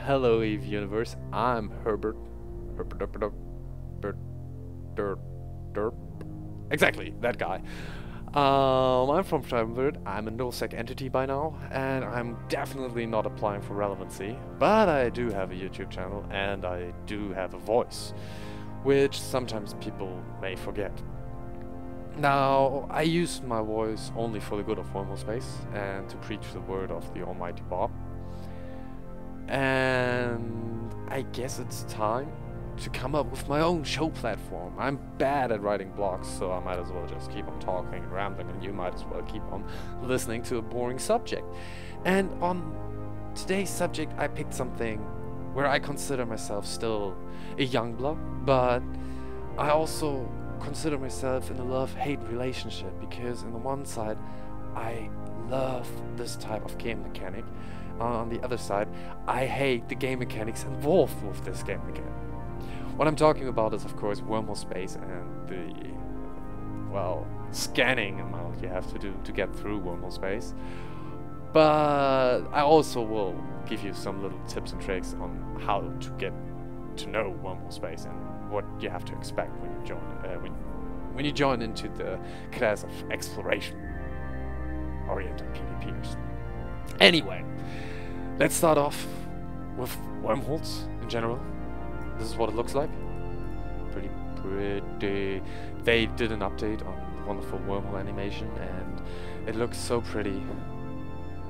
Hello Eve Universe, I'm Herbert. Bert, Derp, Derp. Exactly, that guy. I'm from Bert. I'm a nullsec entity by now, and I'm definitely not applying for relevancy, but I do have a YouTube channel, and I do have a voice, which sometimes people may forget. Now, I use my voice only for the good of wormhole space, and to preach the word of the almighty Bob. And I guess it's time to come up with my own show platform. I'm bad at writing blogs, so I might as well just keep on talking and rambling, and you might as well keep on listening to a boring subject. And on today's subject, I picked something where I consider myself still a young blood, but I also consider myself in a love-hate relationship, because on the one side, I love this type of game mechanic. On the other side, I hate the game mechanics involved with this game mechanic. What I'm talking about is, of course, wormhole space and the, well, scanning amount you have to do to get through wormhole space. But I also will give you some little tips and tricks on how to get to know wormhole space and what you have to expect when you join when you join into the class of exploration-oriented PvPers. Anyway, let's start off with wormholes in general. This is what it looks like. Pretty. They did an update on the wonderful wormhole animation, and it looks so pretty.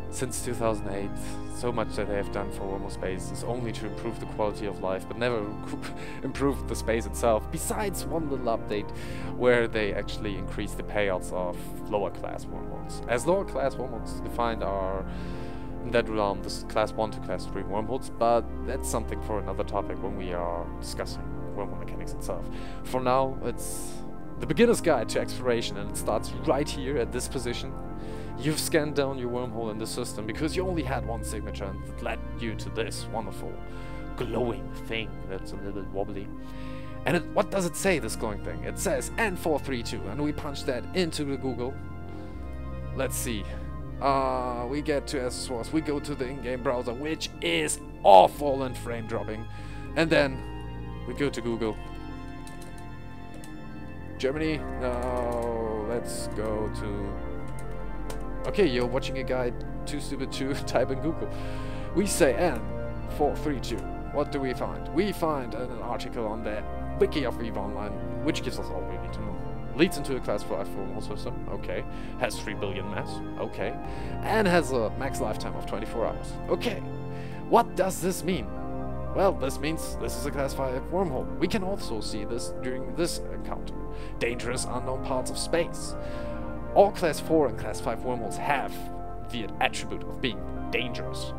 Since 2008, so much that they have done for wormhole space is only to improve the quality of life, but never improve the space itself, besides one little update where they actually increase the payouts of lower class wormholes. As lower class wormholes defined are in that realm, this is class 1 to class 3 wormholes, but that's something for another topic when we are discussing wormhole mechanics itself. For now, it's the beginner's guide to exploration, and it starts right here at this position. You've scanned down your wormhole in the system because you only had one signature, and it led you to this wonderful glowing thing that's a little bit wobbly. And what does it say, this glowing thing? It says N432, and we punch that into the Google. Let's see. We get to source, we go to the in-game browser, which is awful and frame dropping, and then we go to Google. Germany? No, let's go to... Okay, you're watching a guy too stupid to type in Google. We say N432. What do we find? We find an article on the wiki of EVE Online, which gives us all we need to know. Leads into a class 5 wormhole system, okay. Has 3 billion mass, okay. And has a max lifetime of 24 hours, okay. What does this mean? Well, this means this is a class 5 wormhole. We can also see this during this encounter. Dangerous unknown parts of space. All class 4 and class 5 wormholes have the attribute of being dangerous.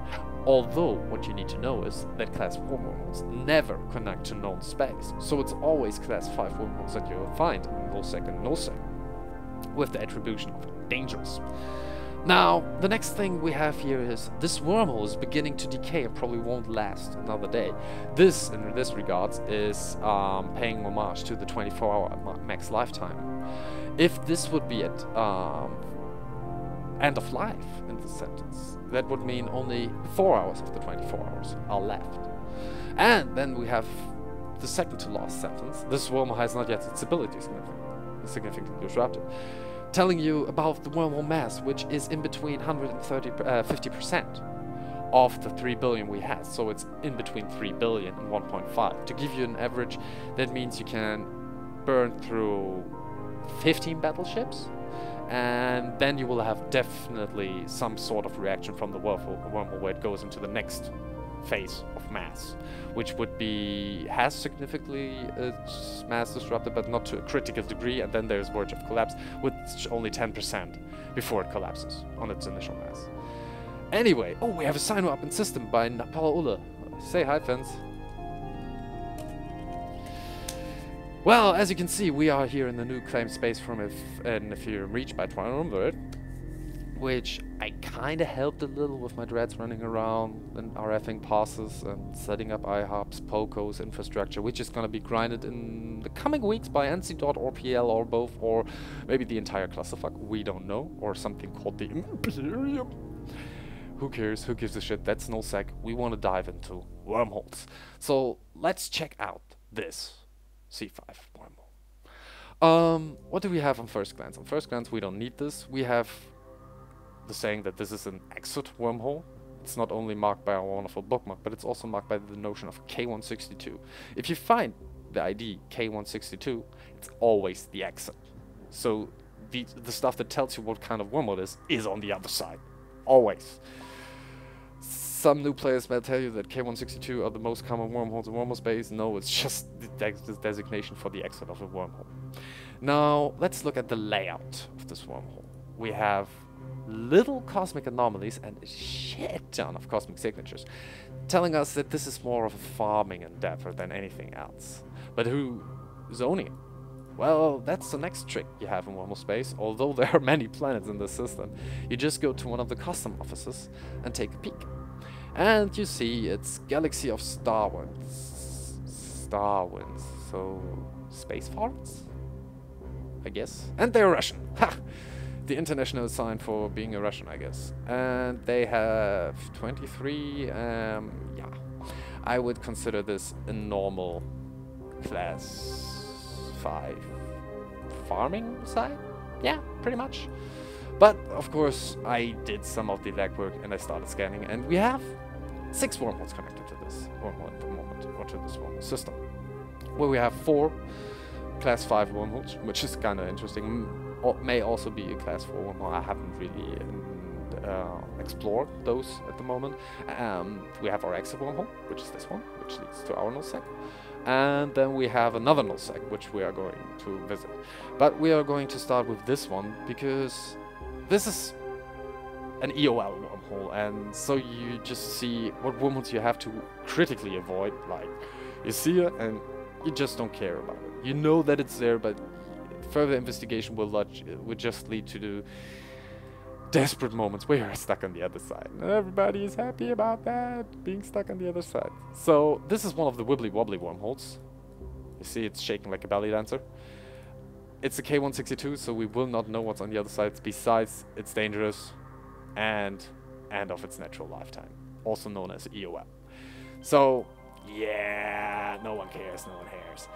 Although, what you need to know is that class 4 wormholes never connect to known space, so it's always class 5 wormholes that you'll find in nullsec and nullsec, with the attribution of dangerous. Now, the next thing we have here is this wormhole is beginning to decay and probably won't last another day. This, in this regards, is paying homage to the 24-hour max lifetime. If this would be at end of life in this sentence, that would mean only 4 hours of the 24 hours are left. And then we have the second to last sentence. This wormhole has not yet its ability significantly disrupted, telling you about the wormhole mass, which is in between 50% of the 3 billion we had. So it's in between 3 billion and 1.5. To give you an average, that means you can burn through 15 battleships, and then you will have definitely some sort of reaction from the wormhole where it goes into the next phase of mass, which would be has significantly mass disrupted, but not to a critical degree, and then there's verge of collapse with only 10% before it collapses on its initial mass. Anyway, oh, we have a sign up in system by Paul Ulle. Say hi, fans. Well, as you can see, we are here in the new claimed space from Ethereum reached by Bert, which I kinda helped a little with my dreads running around and RFing passes and setting up iHubs, POCOs, infrastructure, which is gonna be grinded in the coming weeks by NC.orpl or both, or maybe the entire clusterfuck, we don't know, or something called the Imperium. who cares? Who gives a shit? That's nullsec. We want to dive into wormholes. So let's check out this C5 wormhole. What do we have on first glance? On first glance, we don't need this. We have the saying that this is an exit wormhole. It's not only marked by our wonderful bookmark, but it's also marked by the notion of K162. If you find the ID K162, it's always the exit. So the stuff that tells you what kind of wormhole it is on the other side. Always. Some new players may tell you that K162 are the most common wormholes in wormhole space. No, it's just the designation for the exit of a wormhole. Now, let's look at the layout of this wormhole. We have little cosmic anomalies and a shit ton of cosmic signatures, telling us that this is more of a farming endeavor than anything else. But who's owning it? Well, that's the next trick you have in wormhole space. Although there are many planets in the system, you just go to one of the custom offices and take a peek. And you see it's Galaxy of Star Winds. Star Winds, so space farts? I guess. And they're Russian. Ha! The international sign for being a Russian, I guess. And they have 23, yeah. I would consider this a normal class 5 farming site? Yeah, pretty much. But, of course, I did some of the legwork and I started scanning, and we have 6 wormholes connected to this wormhole at the moment, or to this wormhole system. Where we have 4 class 5 wormholes, which is kind of interesting. May also be a class 4 wormhole. I haven't really explored those at the moment. We have our exit wormhole, which is this one, which leads to our nullsec. And then we have another nullsec, which we are going to visit. But we are going to start with this one, because this is an EOL wormhole, and so you just see what wormholes you have to critically avoid. Like, you see it, and you just don't care about it. You know that it's there, but further investigation will just lead to the desperate moments where you're stuck on the other side. And everybody is happy about that, being stuck on the other side. So this is one of the wibbly wobbly wormholes. You see it's shaking like a belly dancer. It's a K162, so we will not know what's on the other side. Besides, it's dangerous and end of its natural lifetime, also known as EOL. So yeah, no one cares, no one cares.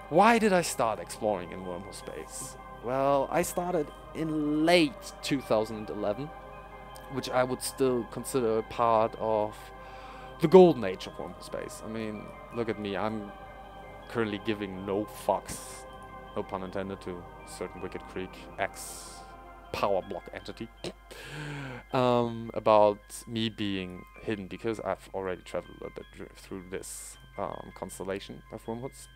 Why did I start exploring in wormhole space? Well, I started in late 2011, which I would still consider a part of the golden age of wormhole space. I mean, look at me, I'm currently giving no fucks, no pun intended, to a certain Wicked Creek X power block entity about me being hidden, because I've already traveled a little bit through this constellation of wormholes.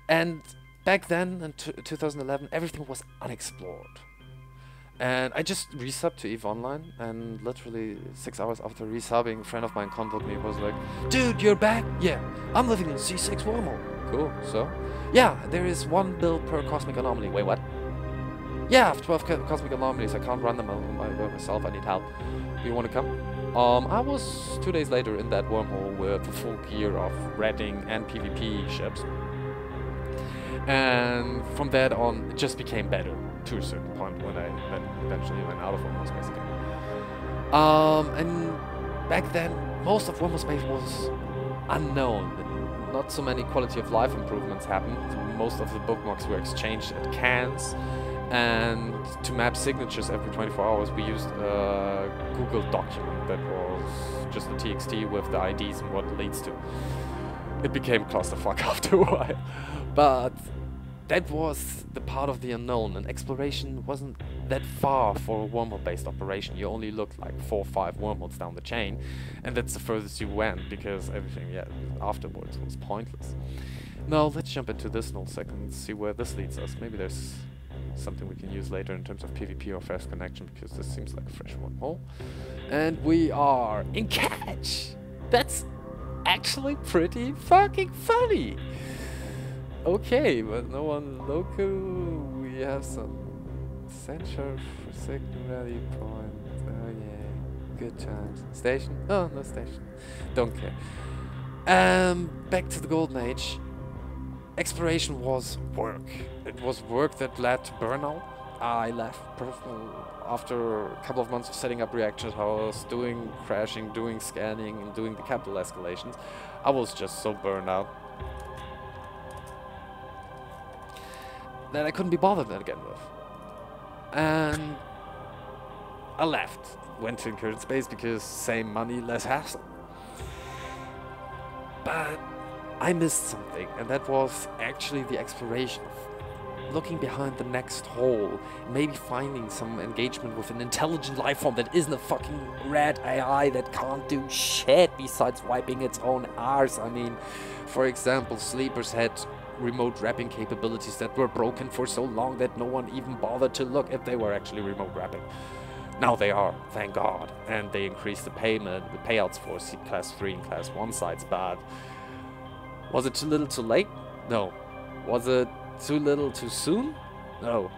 And back then, in 2011, everything was unexplored. And I just resubbed to EVE Online, and literally 6 hours after resubbing, a friend of mine contacted me and was like, "Dude, you're back? Yeah, I'm living in C6 wormhole." Cool, so? "Yeah, there is 1 build per cosmic anomaly." Wait, what? "Yeah, I have 12 cosmic anomalies, I can't run them by myself, I need help. You wanna come?" I was 2 days later in that wormhole with the full gear of raiding and PvP ships. And from that on, it just became better to a certain point when I then eventually went out of wormhole space again. And back then, most of wormhole space was unknown. Not so many quality of life improvements happened. Most of the bookmarks were exchanged at cans. And to map signatures every 24 hours, we used a Google document that was just a TXT with the IDs and what it leads to. It became clusterfuck after a while. But that was the part of the unknown, and exploration wasn't that far for a wormhole-based operation. You only looked like 4 or 5 wormholes down the chain, and that's the furthest you went, because everything afterwards was pointless. Now let's jump into this nullsec and see where this leads us. Maybe there's something we can use later in terms of PvP or fast connection, because this seems like a fresh wormhole. And we are in catch! That's actually pretty fucking funny! Okay, but no one local. We have some censure for second value point. Oh yeah, good times. Station? Oh, no station. Don't care. Back to the golden age. Exploration was work. It was work that led to burnout. I left after a couple of months of setting up reaction towers, doing crashing, doing scanning, and doing the capital escalations. I was just so burned out that I couldn't be bothered again with. And I left. Went to Incurred Space because same money, less hassle. But I missed something, and that was actually the exploration of looking behind the next hole, maybe finding some engagement with an intelligent life form that isn't a fucking red AI that can't do shit besides wiping its own arse. I mean, for example, Sleepers had remote wrapping capabilities that were broken for so long that no one even bothered to look if they were actually remote wrapping. Now they are, thank God, and they increased the payouts for Class 3 and Class 1 sites, but was it too little too late? No. Was it too little too soon? No.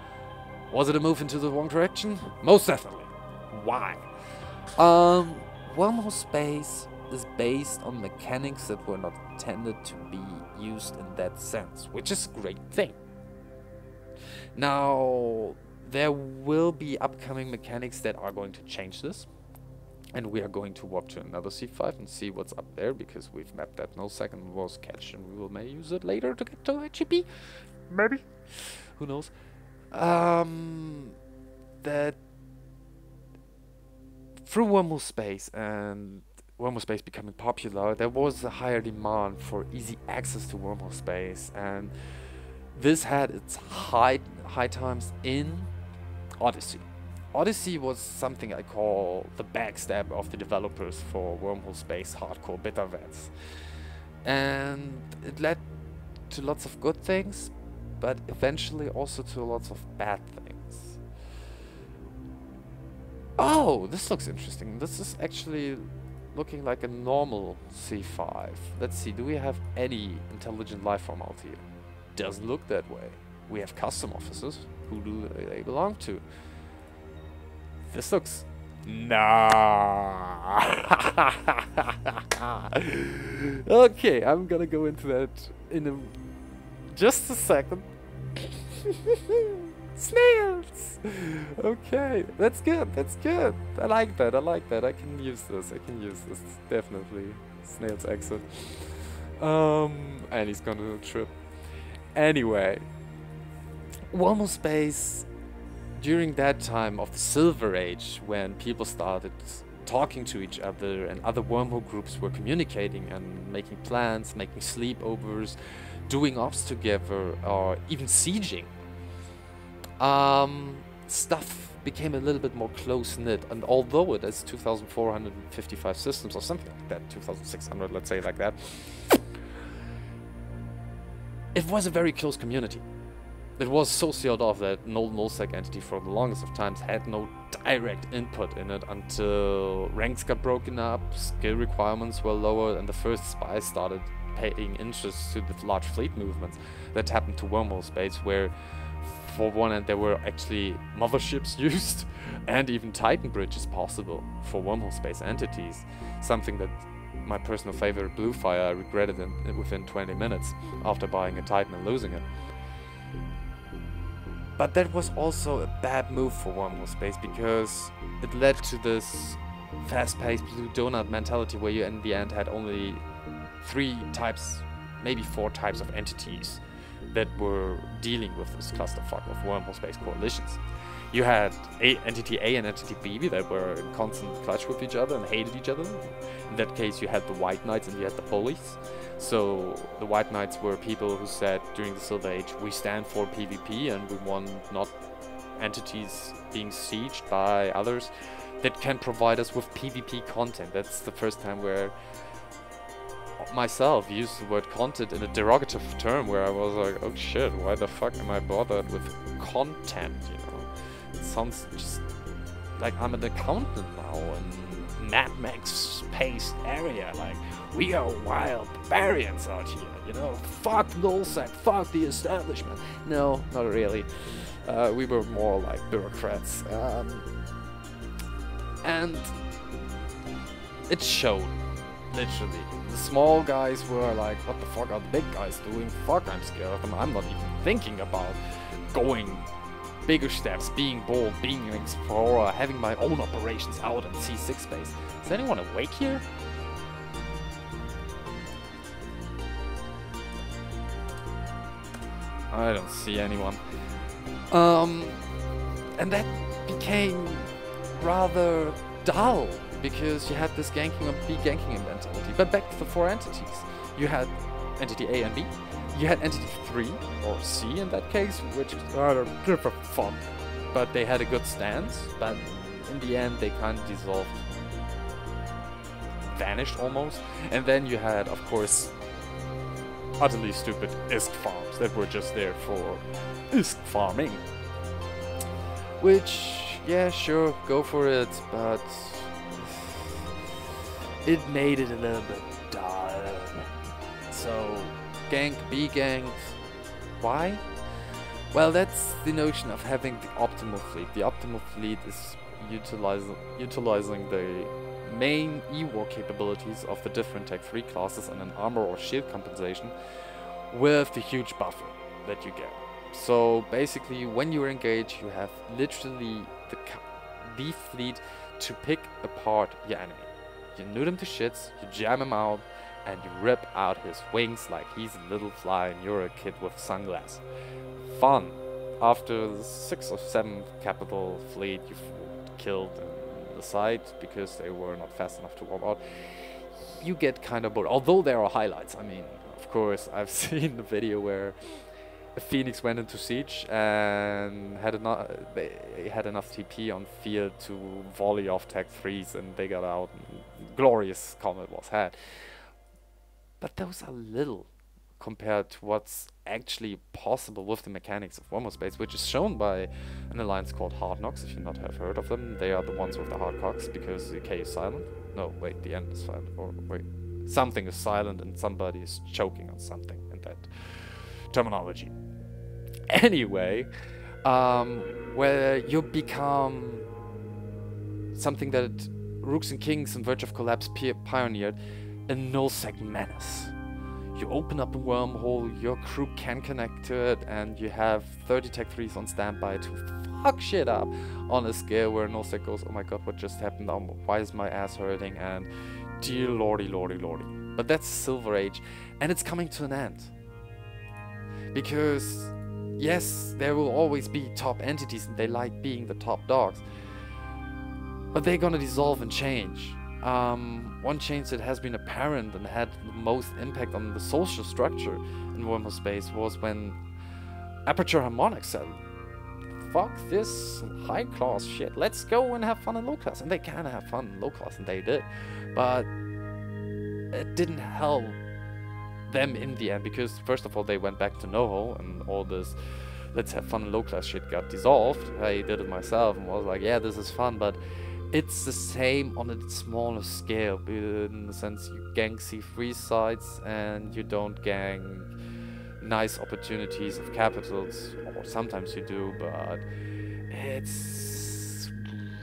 Was it a move into the wrong direction? Most definitely. Why? Wormhole Space is based on mechanics that were not intended to be used in that sense, which is a great thing. Now, there will be upcoming mechanics that are going to change this, and we are going to warp to another C5 and see what's up there, because we've mapped that no second was catch, and we will may use it later to get to HEP. Maybe. Who knows? That through Wormhole Space and Wormhole Space becoming popular, there was a higher demand for easy access to Wormhole Space, and this had its high times in Odyssey. Odyssey was something I call the backstab of the developers for Wormhole Space hardcore beta vets. And it led to lots of good things, but eventually also to lots of bad things. Oh, this looks interesting. This is actually looking like a normal C5. Let's see, do we have any intelligent life form out here? Doesn't look that way. We have custom officers. Who do they belong to? This looks... Nah. Okay, I'm gonna go into that in just a second. Snails! Okay, that's good, that's good. I like that, I like that. I can use this, definitely. Snails exit. And he's gonna trip. Anyway. Wormhole Space, during that time of the Silver Age, when people started talking to each other and other wormhole groups were communicating and making plans, making sleepovers, doing ops together, or even sieging, stuff became a little bit more close-knit. And although it is 2,455 systems or something like that, 2,600, let's say like that, it was a very close community. It was so sealed off that no nullsec entity for the longest of times had no direct input in it until ranks got broken up, skill requirements were lowered, and the first spies started paying interest to the large fleet movements that happened to Wormhole Space, where for one end there were actually motherships used and even Titan bridges possible for Wormhole Space entities, something that my personal favorite Bluefire I regretted within 20 minutes after buying a Titan and losing it. But that was also a bad move for Wormhole Space, because it led to this fast-paced blue donut mentality where you in the end had only 3 types, maybe 4 types of entities that were dealing with this clusterfuck of Wormhole Space coalitions. You had Entity A and Entity B that were in constant clash with each other and hated each other. In that case you had the White Knights and you had the Bullies. So the White Knights were people who said during the Silver Age, we stand for PvP and we want not entities being sieged by others that can provide us with PvP content. That's the first time where myself used the word content in a derogative term, where I was like, oh shit, why the fuck am I bothered with content, you know? It sounds just like I'm an accountant now in Mad Max-paced area, like, we are wild barbarians out here, you know? Fuck nullsec, fuck the establishment. No, not really. We were more like bureaucrats. And it showed, literally. The small guys were like, what the fuck are the big guys doing? Fuck, I'm scared of them. I'm not even thinking about going bigger steps, being bold, being an explorer, having my own operations out in C6 space. Is anyone awake here? I don't see anyone. And that became rather dull, because you had this ganking and be-ganking mentality. But back to the four entities. You had entity A and B. You had entity 3, or C in that case, which are good for fun. But they had a good stance, but in the end they kind of dissolved. Vanished almost. And then you had, of course, utterly stupid ISK farms that were just there for ISK farming. Which, yeah, sure, go for it, but it made it a little bit dull. So, gank, be ganked. Why? Well, that's the notion of having the optimal fleet. The optimal fleet is utilizing the main E-war capabilities of the different Tech 3 classes and an armor or shield compensation with the huge buffer that you get. So basically, when you engage, you have literally the fleet to pick apart your enemy. You nude him to shits, you jam him out, and you rip out his wings like he's a little fly and you're a kid with sunglasses. Fun. After the 6th or 7th capital fleet you've killed in the side because they were not fast enough to warp out, you get kind of bored. Although there are highlights. I mean, of course, I've seen the video where a Phoenix went into siege and they had enough TP on field to volley off Tech 3s and they got out and glorious combat was had. But those are little compared to what's actually possible with the mechanics of Warhammer Space, which is shown by an alliance called Hard Knocks. If you not have heard of them, they are the ones with the hard cocks, because the K is silent. No, wait, the N is silent. Or wait, something is silent and somebody is choking on something in that terminology. Anyway, where you become something that Rooks and Kings and Verge of Collapse pioneered, a nullsec menace. You open up a wormhole, your crew can connect to it, and you have 30 Tech 3s on standby to fuck shit up on a scale where nullsec goes, oh my god, what just happened? Why is my ass hurting? And dear lordy, lordy, lordy. But that's Silver Age, and it's coming to an end. Because, yes, there will always be top entities, and they like being the top dogs. But they're gonna dissolve and change. One change that has been apparent and had the most impact on the social structure in Warhammer Space was when Aperture Harmonix said, fuck this high class shit, let's go and have fun in low class. And they can have fun in low class, and they did. But it didn't help them in the end, because first of all they went back to NoHo, and all this let's have fun in low class shit got dissolved. I did it myself and was like, yeah, this is fun, but it's the same on a smaller scale, in the sense you gang C3 sites and you don't gang nice opportunities of capitals, or sometimes you do, but it's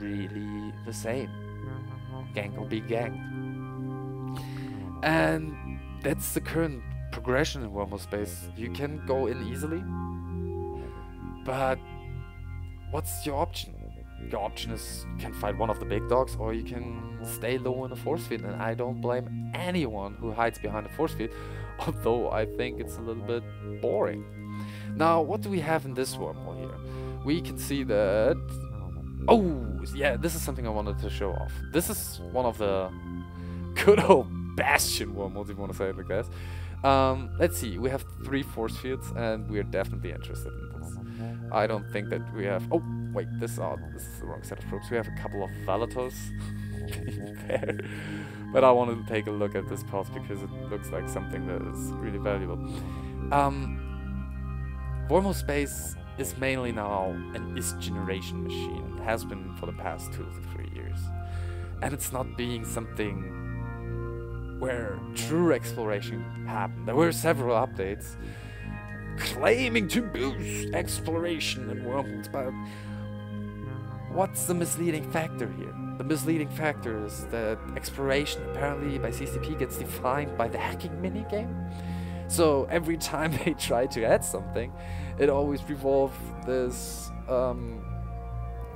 really the same. Gang or be ganked. And that's the current progression in Warhammer Space. You can go in easily, but what's your option? Your option is you can fight one of the big dogs, or you can stay low in the force field, and I don't blame anyone who hides behind the force field, although I think it's a little bit boring. Now, what do we have in this wormhole here? We can see that... Oh, yeah, this is something I wanted to show off. This is one of the good old Bastion wormholes, if you want to say it like that. Let's see, we have 3 force fields, and we're definitely interested in this. I don't think that we have... Oh, wait, this is the wrong set of troops. We have a couple of Valators there. But I wanted to take a look at this path because it looks like something that is really valuable. Warhammer Space is mainly now an ISK generation machine. It has been for the past 2 to 3 years. And it's not being something where true exploration happened. There were several updates claiming to boost exploration in wormholes, but what's the misleading factor here? The misleading factor is that exploration apparently by CCP gets defined by the hacking minigame. So every time they try to add something, it always revolves this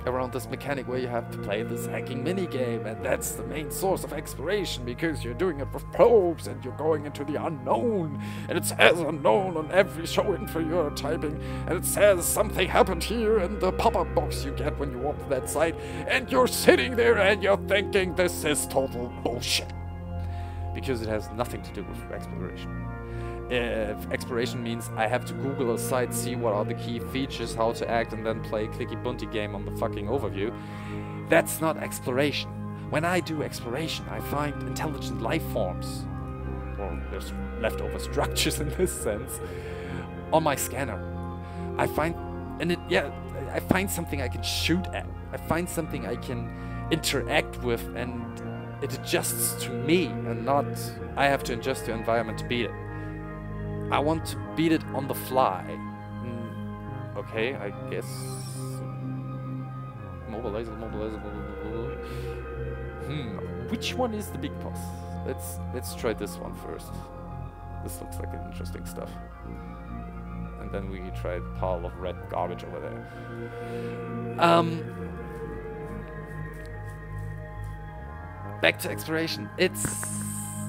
around this mechanic where you have to play this hacking minigame, and that's the main source of exploration because you're doing it with probes and you're going into the unknown, and it says unknown on every show info you're typing, and it says something happened here in the pop-up box you get when you open that site, and you're sitting there and you're thinking this is total bullshit because it has nothing to do with exploration. If exploration means I have to Google a site, see what are the key features, how to act, and then play a clicky bunty game on the fucking overview, that's not exploration. When I do exploration, I find intelligent life forms, or there's leftover structures in this sense, on my scanner. I find, I find something I can shoot at. I find something I can interact with, and it adjusts to me, and not I have to adjust to environment to beat it. I want to beat it on the fly. Okay, I guess. Mobilizer. Which one is the big boss? Let's try this one first. This looks like an interesting stuff. And then we try a pile of red garbage over there. Back to exploration.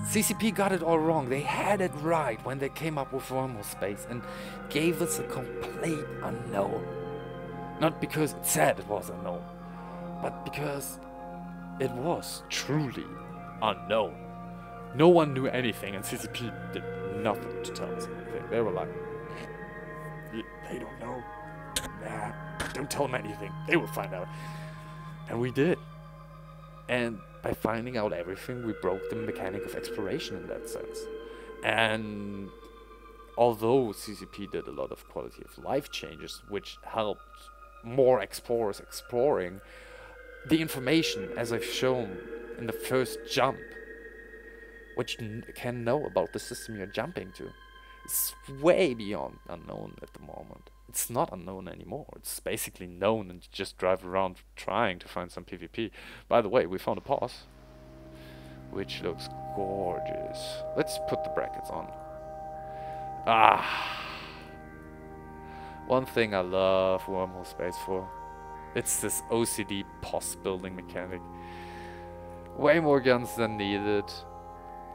CCP got it all wrong. They had it right when they came up with wormhole space and gave us a complete unknown. Not because it said it was unknown, but because it was truly unknown. No one knew anything, and CCP did nothing to tell us anything. They were like, they don't know. Nah, don't tell them anything. They will find out. And we did. And by finding out everything, we broke the mechanic of exploration in that sense. And although CCP did a lot of quality of life changes, which helped more explorers exploring, the information, as I've shown in the first jump, what you can know about the system you're jumping to, is way beyond unknown at the moment. It's not unknown anymore. It's basically known, and you just drive around trying to find some PvP. By the way, we found a pause, which looks gorgeous. Let's put the brackets on. One thing I love wormhole space for, it's this OCD pos building mechanic. Way more guns than needed,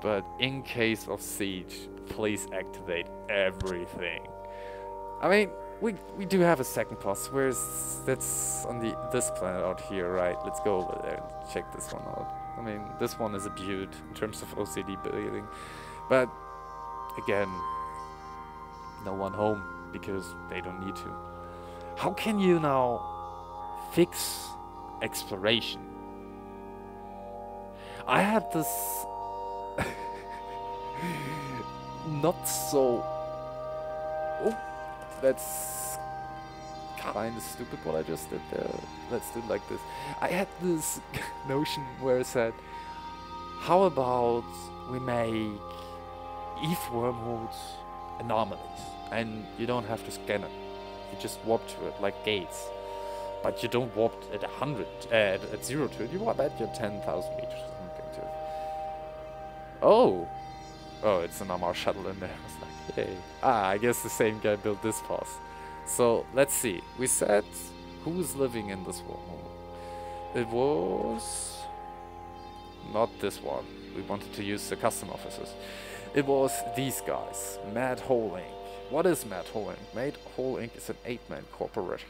but in case of siege, please activate everything. I mean, we do have a second pos. That's on this planet out here, right? Let's go over there and check this one out. I mean, this one is a beaut in terms of OCD building, but again, no one home because they don't need to. How can you now fix exploration? I had this not so. Oh, that's kind of stupid what I just did there. Let's do it like this. I had this notion where I said, how about we make ETH wormholes anomalies, and you don't have to scan it. You just warp to it like gates. But you don't warp at 100, at 0 to it. You warp at your 10,000 meters or something to it. Oh, it's an Amar shuttle in there. I was like, yay. I guess the same guy built this pos. So let's see. We said who's living in this wormhole. It was not this one. We wanted to use the custom officers. It was these guys. Mad Hole Inc. What is Mad Hole Inc? Mad Hole Inc is an 8-man corporation.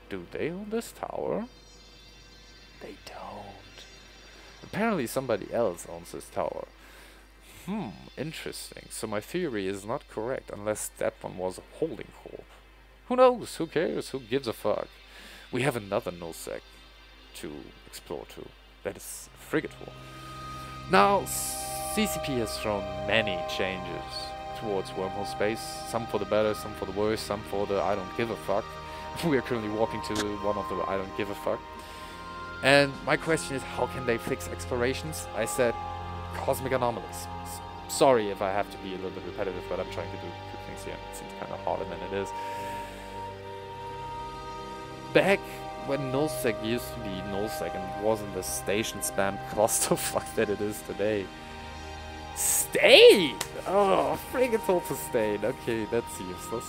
Do they own this tower? They don't. Apparently somebody else owns this tower. Interesting. So my theory is not correct unless that one was a holding corp. Who knows? Who cares? Who gives a fuck? We have another nullsec to explore to. That is frigate war. Now, CCP has thrown many changes towards wormhole space. Some for the better, some for the worse, some for the I don't give a fuck. We are currently walking to one of the I don't give a fuck. And my question is, how can they fix explorations? I said, cosmic anomalies. Sorry if I have to be a little bit repetitive, but I'm trying to do two things here. It seems kind of harder than it is. Back when nullsec used to be nullsec and wasn't the station spam clusterfuck that it is today, Sustain! Oh, friggin' told sustain. Okay, that's useless.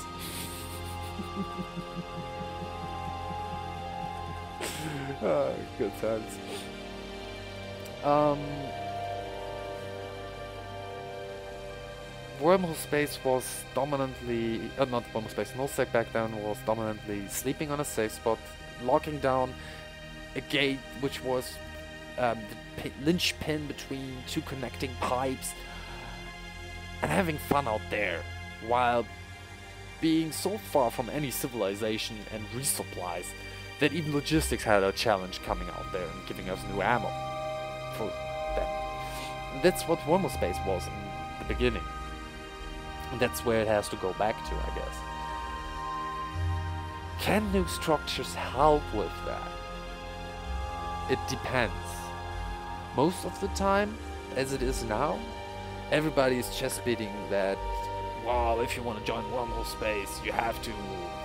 Good times. Wormhole space was dominantly, not wormhole space, nullsec back then was dominantly sleeping on a safe spot, locking down a gate which was the linchpin between two connecting pipes, and having fun out there, while being so far from any civilization and resupplies that even logistics had a challenge coming out there and giving us new ammo for that. And that's what wormhole space was in the beginning. And that's where it has to go back to, I guess. Can new structures help with that? It depends. Most of the time, as it is now, everybody is chest beating that, well, if you want to join wormhole space, you have to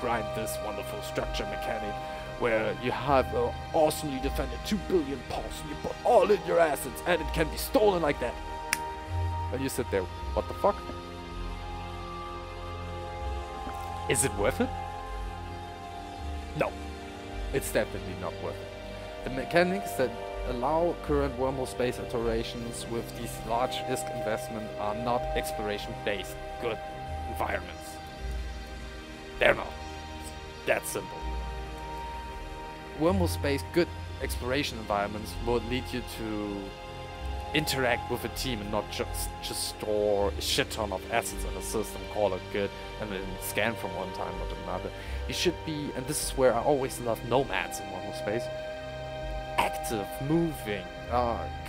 grind this wonderful structure mechanic where you have an awesomely defended 2 billion pulse and you put all in your assets and it can be stolen like that. And you sit there, what the fuck? Is it worth it? No, it's definitely not worth it. The mechanics that allow current wormhole space iterations with these large risk investment are not exploration-based good environments. They're not. It's that simple. Wormhole space good exploration environments would lead you to interact with a team and not just store a shit ton of assets in a system, call it good, and then scan from one time or to another. You should be, and this is where I always love nomads in wormhole space, active, moving,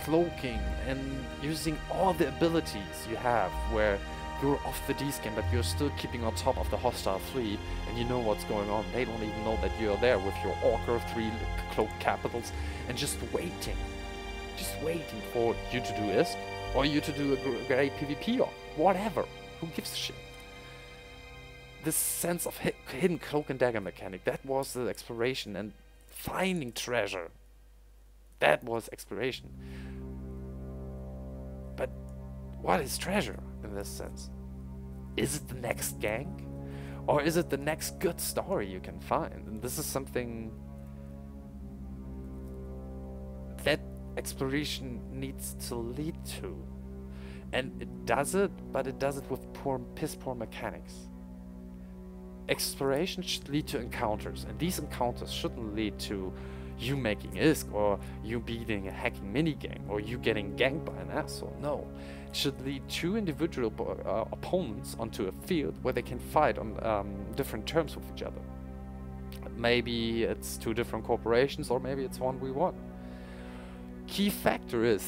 cloaking, and using all the abilities you have where you're off the D-scan but you're still keeping on top of the hostile fleet and you know what's going on. They don't even know that you're there with your Orca 3 cloaked capitals and just waiting for you to do ISK or you to do a great PvP or whatever. Who gives a shit? This sense of hidden cloak and dagger mechanic, that was the exploration, and finding treasure. That was exploration. But what is treasure in this sense? Is it the next gang? Or is it the next good story you can find? And this is something that exploration needs to lead to. And it does it, but it does it with piss poor mechanics. Exploration should lead to encounters, and these encounters shouldn't lead to you making ISK, or you beating a hacking minigame, or you getting ganked by an asshole. No. It should lead two individual opponents onto a field where they can fight on different terms with each other. Maybe it's two different corporations, or maybe it's 1v1. Key factor is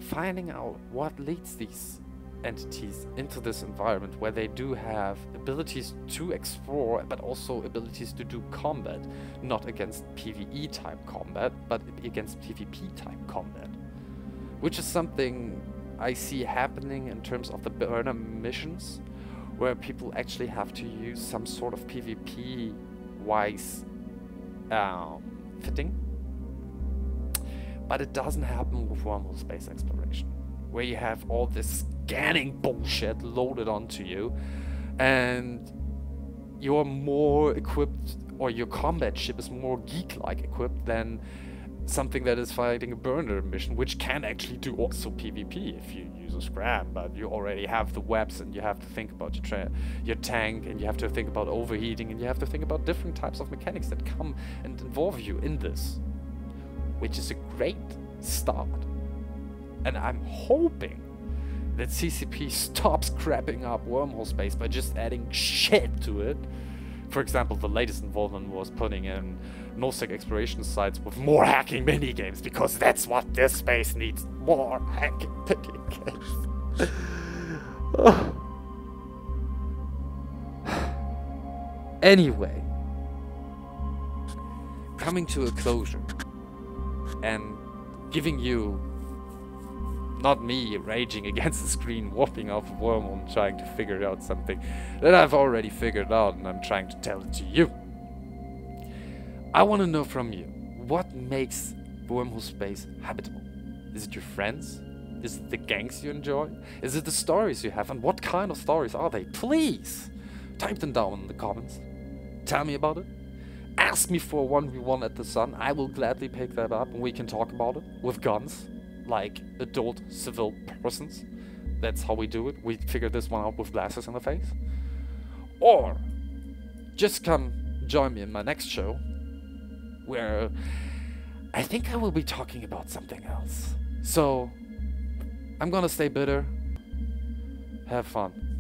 finding out what leads these entities into this environment where they do have abilities to explore, but also abilities to do combat, not against PvE type combat, but against PvP type combat, which is something I see happening in terms of the burner missions, where people actually have to use some sort of PvP wise fitting, but it doesn't happen with wormhole space exploration, where you have all this scanning bullshit loaded onto you, and you're more equipped, or your combat ship is more geek-like equipped than something that is fighting a burner mission, which can actually do also PvP if you use a scram, but you already have the webs, and you have to think about your tank, and you have to think about overheating, and you have to think about different types of mechanics that come and involve you in this, which is a great start. And I'm hoping that CCP stops crapping up wormhole space by just adding shit to it. For example, the latest involvement was putting in nullsec exploration sites with more hacking minigames, because that's what this space needs, more hacking minigames. Anyway, coming to a closure and giving you, not me raging against the screen, whopping off a wormhole and trying to figure out something that I've already figured out, and I'm trying to tell it to you. I want to know from you, what makes wormhole space habitable? Is it your friends? Is it the gangs you enjoy? Is it the stories you have? And what kind of stories are they? Please! Type them down in the comments. Tell me about it. Ask me for a 1v1 at the Sun. I will gladly pick that up and we can talk about it. With guns. Like adult civil persons. That's how we do it. We figure this one out with glasses in the face. Or just come join me in my next show, where I think I will be talking about something else. So I'm gonna stay bitter. Have fun.